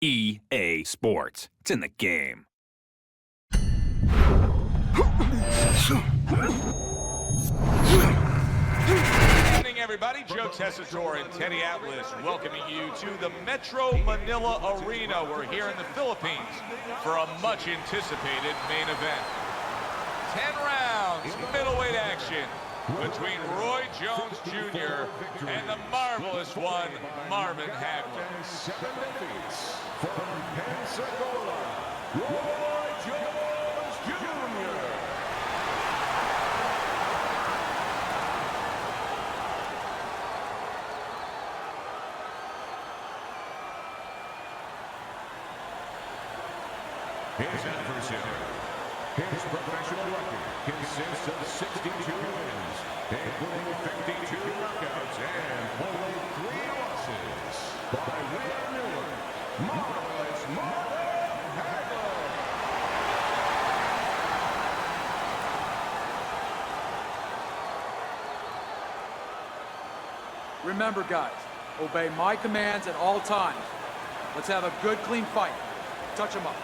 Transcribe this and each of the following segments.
EA Sports. It's in the game. Good evening, everybody. Joe Tessitore and Teddy Atlas welcoming you to the Metro Manila Arena. We're here in the Philippines for a much-anticipated main event. 10 rounds, middleweight action between Roy Jones Jr. and the marvelous one, Marvin Hagler. 7 defeats from Pensacola, Roy Jones Jr. His adversary. His professional record consists of 62 wins, including 52 knockouts and only 3 losses. By way of Newark, Marvelous Marvin Hagler. Remember, guys, obey my commands at all times. Let's have a good, clean fight. Touch him up.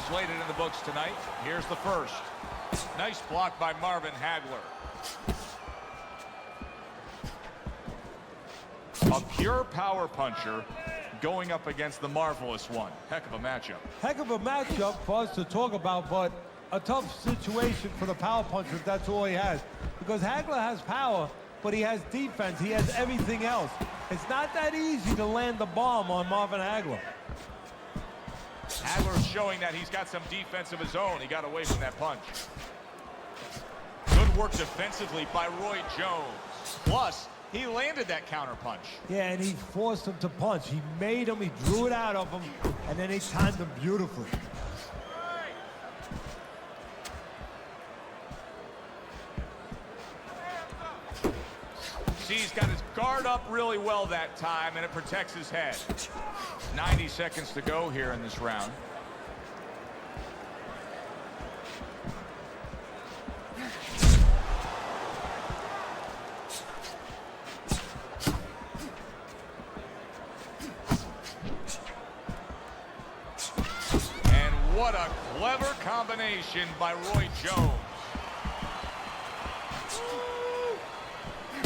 Slated in the books tonight. Here's the first. Nice block by Marvin Hagler. A pure power puncher going up against the marvelous one. Heck of a matchup. Heck of a matchup for us to talk about, but a tough situation for the power puncher if that's all he has. Because Hagler has power, but he has defense. He has everything else. It's not that easy to land the bomb on Marvin Hagler. Hagler's showing that he's got some defense of his own. He got away from that punch. Good work defensively by Roy Jones. Plus, he landed that counter punch. Yeah, and he forced him to punch. He made him, he drew it out of him, and then he timed him beautifully. See, he's got his guard up really well that time, and it protects his head. 90 seconds to go here in this round. And what a clever combination by Roy Jones.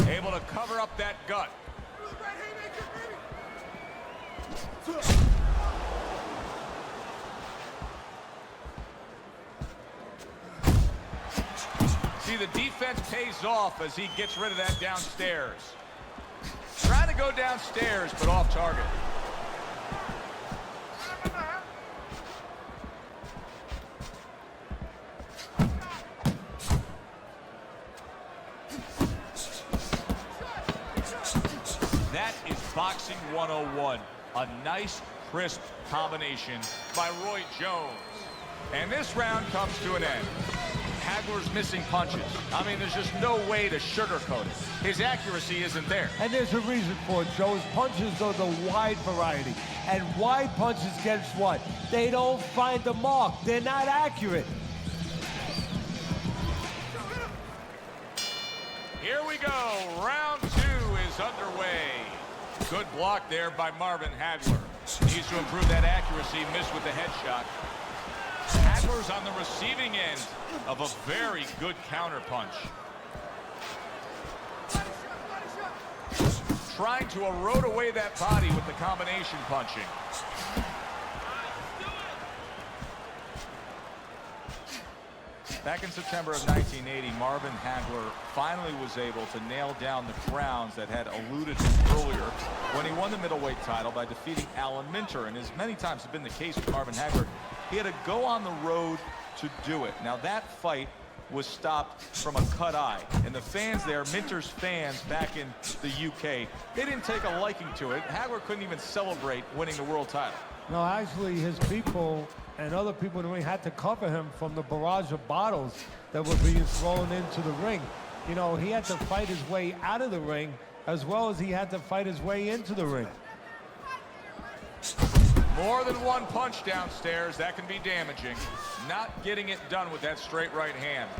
Able to cover up that gut. See, the defense pays off as he gets rid of that downstairs. Trying to go downstairs, but off target. That is boxing 101. A nice, crisp combination by Roy Jones. And this round comes to an end. Hagler's missing punches. I mean, there's just no way to sugarcoat it. His accuracy isn't there. And there's a reason for it, Joe. His punches are the wide variety. And wide punches, guess what? They don't find the mark. They're not accurate. Here we go. Round 2 is underway. Good block there by Marvin Hagler. Needs to improve that accuracy. Missed with the headshot. Hagler's on the receiving end of a very good counter punch. Trying to erode away that body with the combination punching. Back in September of 1980, Marvin Hagler finally was able to nail down the crowns that had eluded him earlier when he won the middleweight title by defeating Alan Minter. And as many times has been the case with Marvin Hagler, he had to go on the road to do it. Now that fight was stopped from a cut eye, and the fans there, Minter's fans back in the UK, they didn't take a liking to it. Hagler couldn't even celebrate winning the world title. No, actually, his people and other people in the ring had to cover him from the barrage of bottles that were being thrown into the ring. You know, he had to fight his way out of the ring as well as he had to fight his way into the ring. More than one punch downstairs, that can be damaging. Not getting it done with that straight right hand.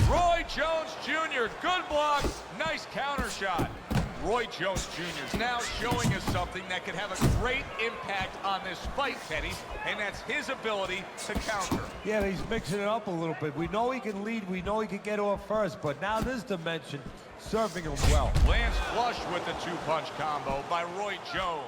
Roy Jones Jr., good block, nice counter shot. Roy Jones Jr. is now showing us something that could have a great impact on this fight, Teddy, and that's his ability to counter. Yeah, he's mixing it up a little bit. We know he can lead, we know he can get off first, but now this dimension, serving him well. Lands flush with the two-punch combo by Roy Jones.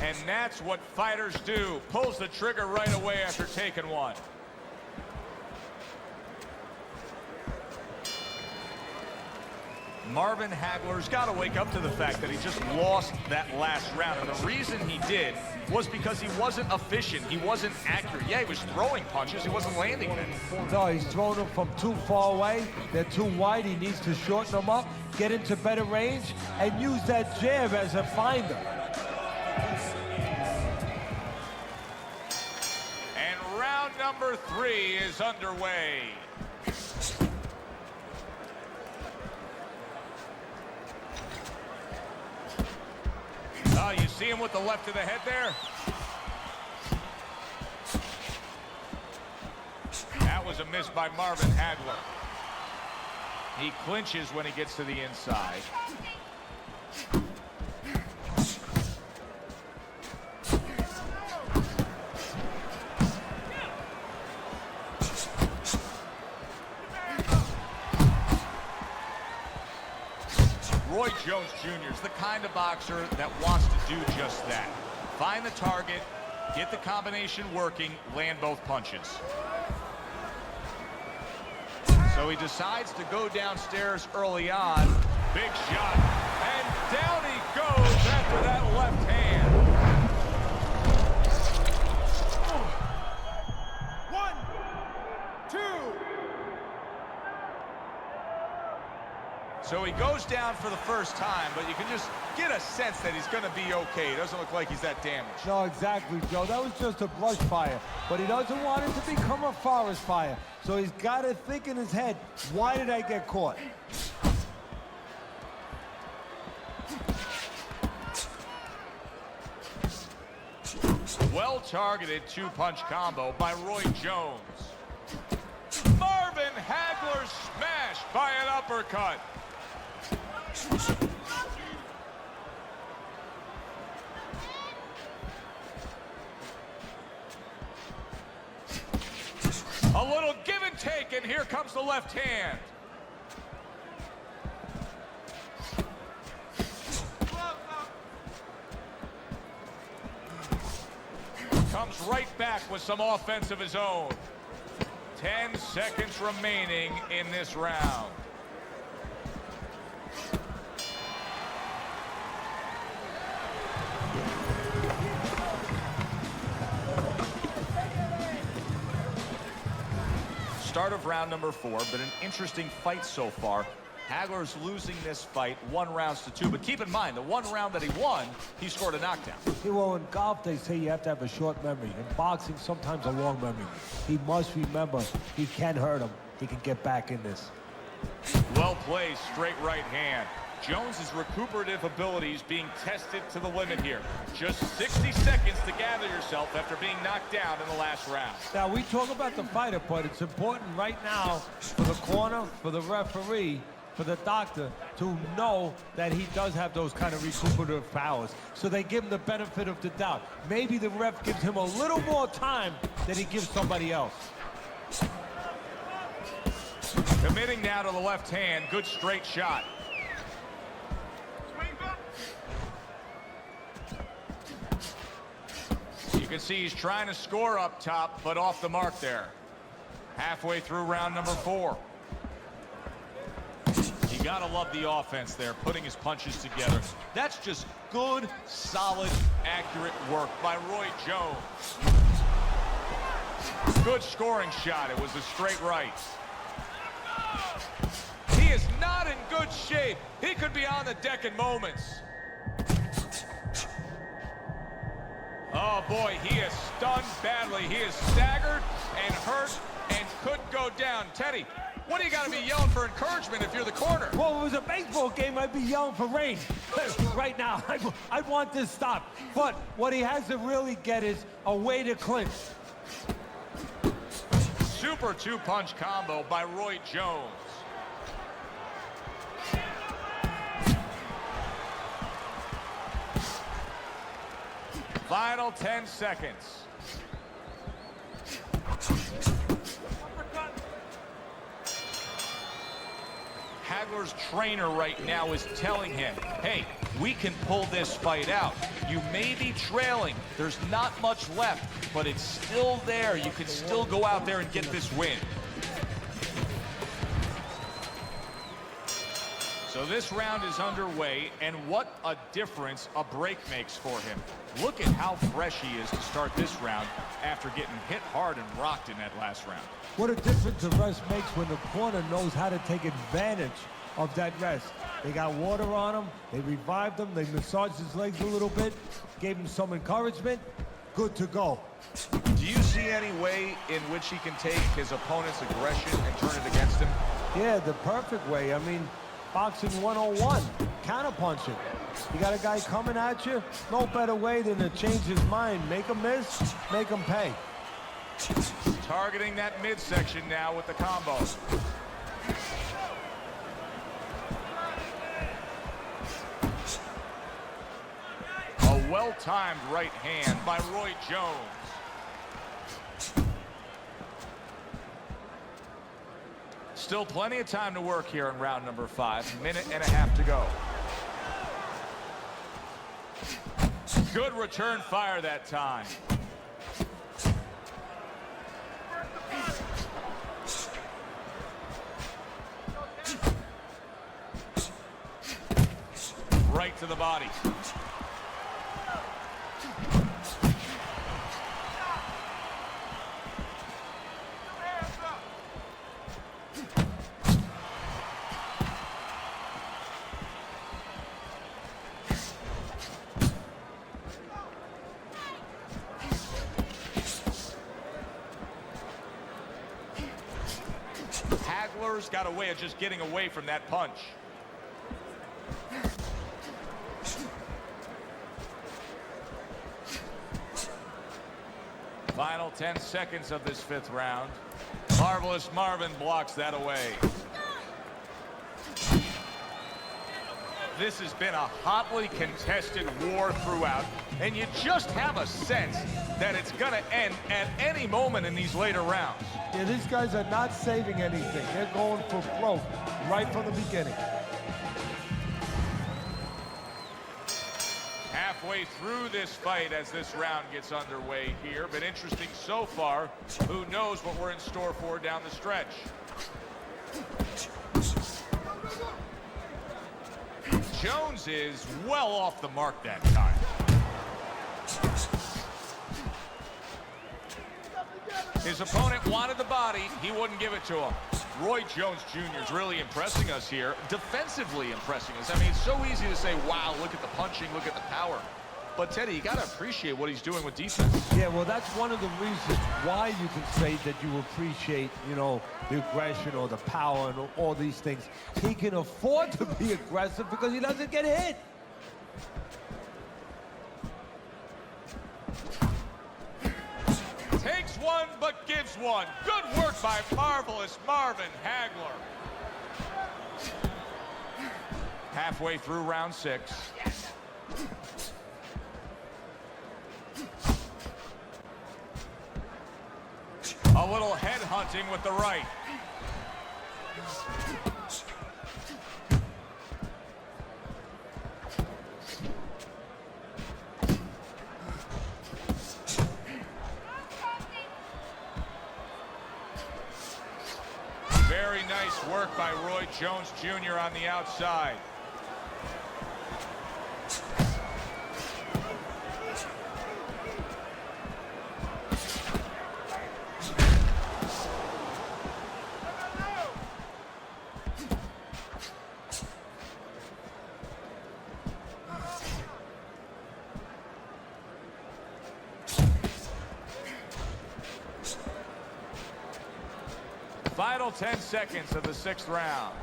And that's what fighters do. Pulls the trigger right away after taking one. Marvin Hagler's got to wake up to the fact that he just lost that last round. And the reason he did was because he wasn't efficient. He wasn't accurate. Yeah, he was throwing punches. He wasn't landing them. No, he's throwing them from too far away. They're too wide. He needs to shorten them up, get into better range, and use that jab as a finder. And round number 3 is underway. Oh, you see him with the left of the head there? That was a miss by Marvin Hagler. He clinches when he gets to the inside. Roy Jones Jr. is the kind of boxer that wants to do just that. Find the target, get the combination working, land both punches. So he decides to go downstairs early on. Big shot, and down he goes after that left hand. 1, 2. So he goes down for the first time, but you can just get a sense that he's going to be okay. It doesn't look like he's that damaged. No, exactly, Joe. That was just a brush fire. But he doesn't want it to become a forest fire. So he's got to think in his head, why did I get caught? Well-targeted two-punch combo by Roy Jones. Marvin Hagler smashed by an uppercut. A little give and take, and here comes the left hand. Comes right back with some offense of his own. 10 seconds remaining in this round. Start of round number 4, but an interesting fight so far. Hagler's losing this fight 1 round to 2, but keep in mind, the 1 round that he won, he scored a knockdown. Yeah, well, in golf, they say you have to have a short memory. In boxing, sometimes a long memory. He must remember he can hurt him. He can get back in this. Well played, straight right hand. Jones's recuperative abilities being tested to the limit here. Just 60 seconds to gather yourself after being knocked down in the last round. Now, we talk about the fighter, but it's important right now for the corner, for the referee, for the doctor to know that he does have those kind of recuperative powers. So they give him the benefit of the doubt. Maybe the ref gives him a little more time than he gives somebody else. Committing now to the left hand. Good straight shot. You can see he's trying to score up top, but off the mark there. Halfway through round number 4. You gotta love the offense there, putting his punches together. That's just good, solid, accurate work by Roy Jones. Good scoring shot. It was a straight right. He is not in good shape. He could be on the deck in moments. Oh boy, he is stunned badly. He is staggered and hurt and could go down. Teddy, What do you got to be yelling for encouragement if you're the corner? Well, if it was a baseball game, I'd be yelling for rain. Right now, I want this stopped. But what he has to really get is a way to clinch. Super two-punch combo by Roy Jones. Final 10 seconds. Hagler's trainer right now is telling him, hey, we can pull this fight out. You may be trailing. There's not much left, but it's still there. You can still go out there and get this win. So this round is underway, and what a difference a break makes for him. Look at how fresh he is to start this round after getting hit hard and rocked in that last round. What a difference the rest makes when the corner knows how to take advantage of that rest. They got water on him, they revived him, they massaged his legs a little bit, gave him some encouragement, good to go. Do you see any way in which he can take his opponent's aggression and turn it against him? Yeah, the perfect way. I mean, boxing 101, counterpunching. You got a guy coming at you, no better way than to change his mind. Make him miss, make him pay. Targeting that midsection now with the combo. A well-timed right hand by Roy Jones. Still plenty of time to work here in round number 5. Minute and a half to go. Good return fire that time. Right to the body. Hagler's got a way of just getting away from that punch. Final 10 seconds of this 5th round. Marvelous Marvin blocks that away. This has been a hotly contested war throughout, and you just have a sense that it's going to end at any moment in these later rounds. Yeah, these guys are not saving anything. They're going for broke right from the beginning. Halfway through this fight as this round gets underway here. Been interesting so far. Who knows what we're in store for down the stretch. Jones is well off the mark that time. His opponent wanted the body. He wouldn't give it to him. Roy Jones Jr. is really impressing us here, defensively impressing us. I mean, it's so easy to say, wow, look at the punching, look at the power. But, Teddy, you got to appreciate what he's doing with defense. Yeah, well, that's one of the reasons why you can say that you appreciate, you know, the aggression or the power and all these things. He can afford to be aggressive because he doesn't get hit. Takes one, but gives one. Good work by marvelous Marvin Hagler. Halfway through round 6. A little head hunting with the right. Very nice work by Roy Jones Jr. on the outside. Final 10 seconds of the 6th round.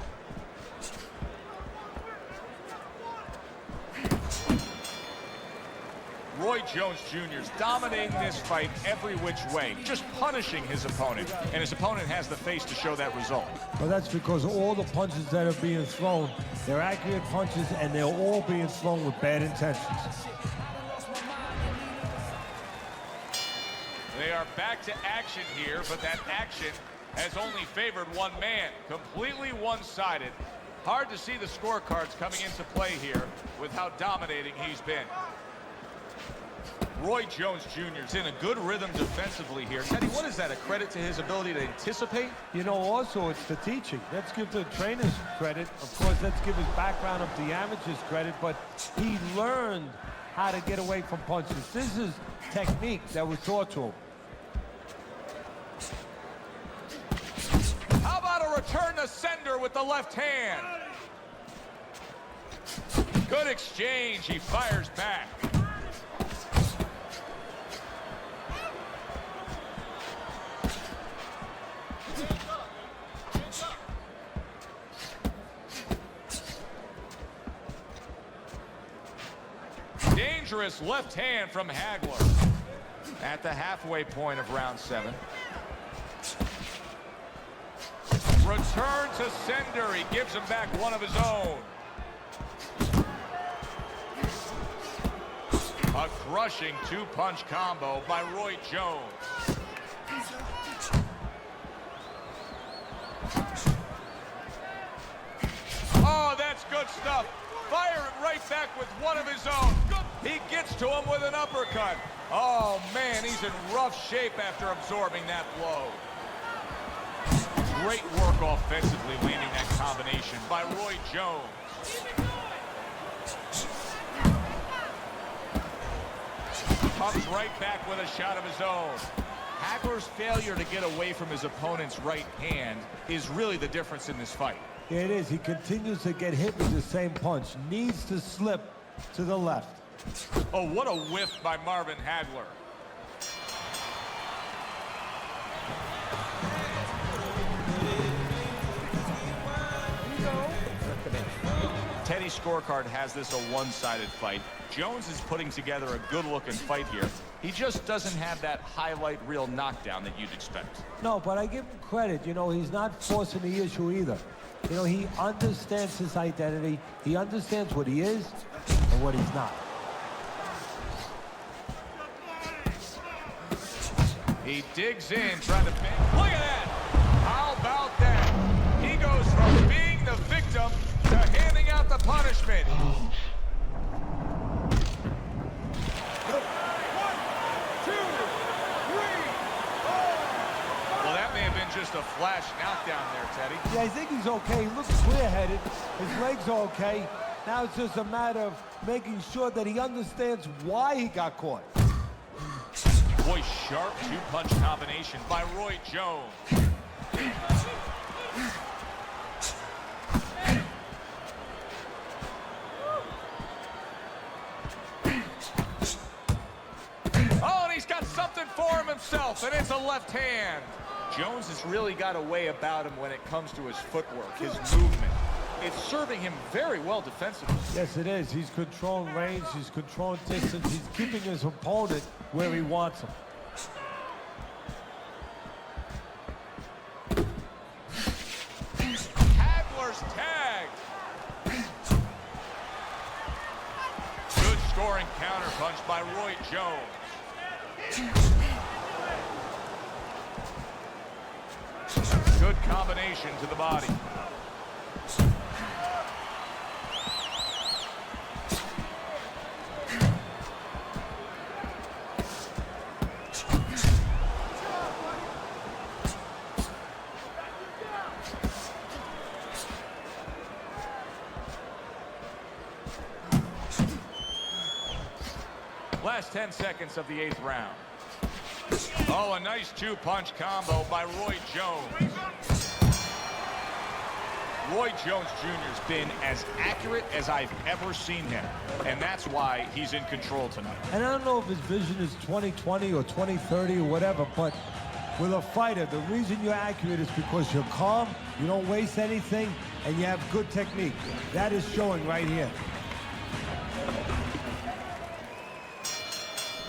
Roy Jones Jr. is dominating this fight every which way, just punishing his opponent, and his opponent has the face to show that result. Well, that's because all the punches that are being thrown, they're accurate punches, and they're all being thrown with bad intentions. They are back to action here, but that action has only favored one man, completely one-sided. Hard to see the scorecards coming into play here with how dominating he's been. Roy Jones Jr. is in a good rhythm defensively here. Teddy, what is that, a credit to his ability to anticipate? You know, also, it's the teaching. Let's give the trainers credit. Of course, let's give his background of the amateurs credit, but he learned how to get away from punches. This is technique that was taught to him. How about a return to sender with the left hand? Good exchange. He fires back. Dangerous left hand from Hagler at the halfway point of round 7. Return to sender. He gives him back one of his own. A crushing 2-punch combo by Roy Jones. Oh, that's good stuff. Firing right back with one of his own. He gets to him with an uppercut. Oh, man, he's in rough shape after absorbing that blow. Great work offensively, landing that combination by Roy Jones. Comes right back with a shot of his own. Hagler's failure to get away from his opponent's right hand is really the difference in this fight. Yeah, it is. He continues to get hit with the same punch. Needs to slip to the left. Oh, what a whiff by Marvin Hagler. Teddy's scorecard has this a one-sided fight. Jones is putting together a good-looking fight here. He just doesn't have that highlight reel knockdown that you'd expect. No, but I give him credit. You know, he's not forcing the issue either. You know, he understands his identity. He understands what he is and what he's not. He digs in, trying to bend. Look at that! How about that? He goes from being the victim to handing out the punishment. Well, that may have been just a flash knockdown there, Teddy. Yeah, I think he's okay. He looks clear-headed. His legs are okay. Now it's just a matter of making sure that he understands why he got caught. Boy, sharp 2-punch combination by Roy Jones. Oh, and he's got something for him himself, and it's a left hand. Jones has really got a way about him when it comes to his footwork, his movement. It's serving him very well defensively. Yes, it is. He's controlling range. He's controlling distance. He's keeping his opponent where he wants him. Hagler's tagged. Good scoring counterpunch by Roy Jones. Good combination to the body. Last 10 seconds of the 8th round. Oh, a nice 2-punch combo by Roy Jones. Roy Jones Jr. has been as accurate as I've ever seen him, and that's why he's in control tonight. And I don't know if his vision is 2020 or 2030 or whatever, but With a fighter, the reason you're accurate is because you're calm, you don't waste anything, and you have good technique. That is showing right here.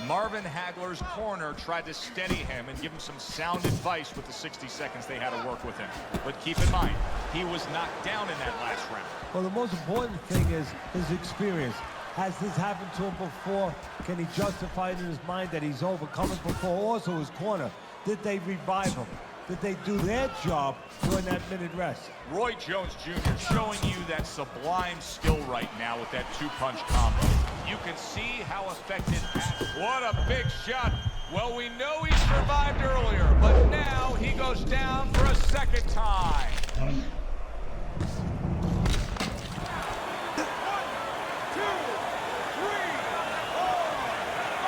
Marvin Hagler's corner tried to steady him and give him some sound advice with the 60 seconds they had to work with him. But keep in mind, he was knocked down in that last round. Well, the most important thing is his experience. Has this happened to him before? Can he justify it in his mind that he's overcome it before? Also, his corner. Did they revive him? Did they do their job during that minute rest? Roy Jones Jr. showing you that sublime skill right now with that two-punch combo. You can see how effective. What a big shot. Well, we know he survived earlier, but now he goes down for a second time.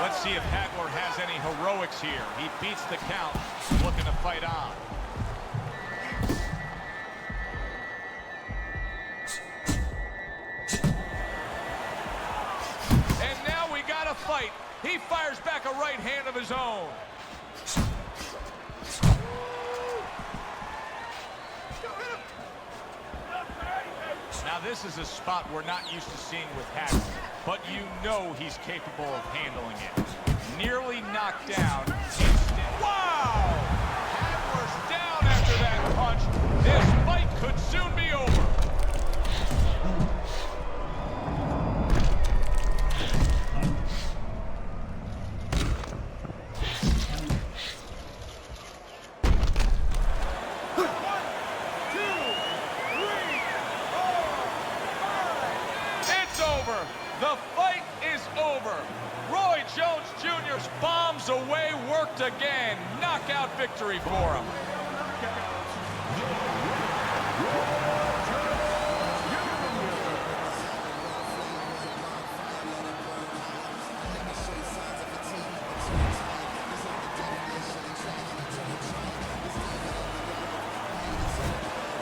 Let's see if Hagler has any heroics here. He beats the count, looking to fight on. And now we got a fight. He fires back a right hand of his own. Now this is a spot we're not used to seeing with Hagler, but you know he's capable of handling it. Nearly knocked down. Wow! Hagler's down after that punch. This fight could soon be over. The fight is over. Roy Jones Jr. bombs away, worked again. Knockout victory for him.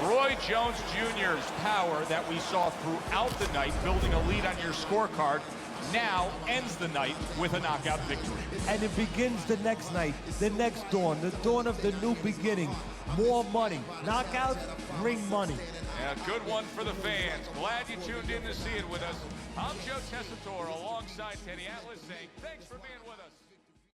Roy Jones Jr.'s power that we saw throughout the night, building a lead on your scorecard, now ends the night with a knockout victory. And it begins the next night, the next dawn, the dawn of the new beginning. More money. Knockouts bring money. Yeah, good one for the fans. Glad you tuned in to see it with us. I'm Joe Tessitore alongside Teddy Atlas saying thanks for being with us.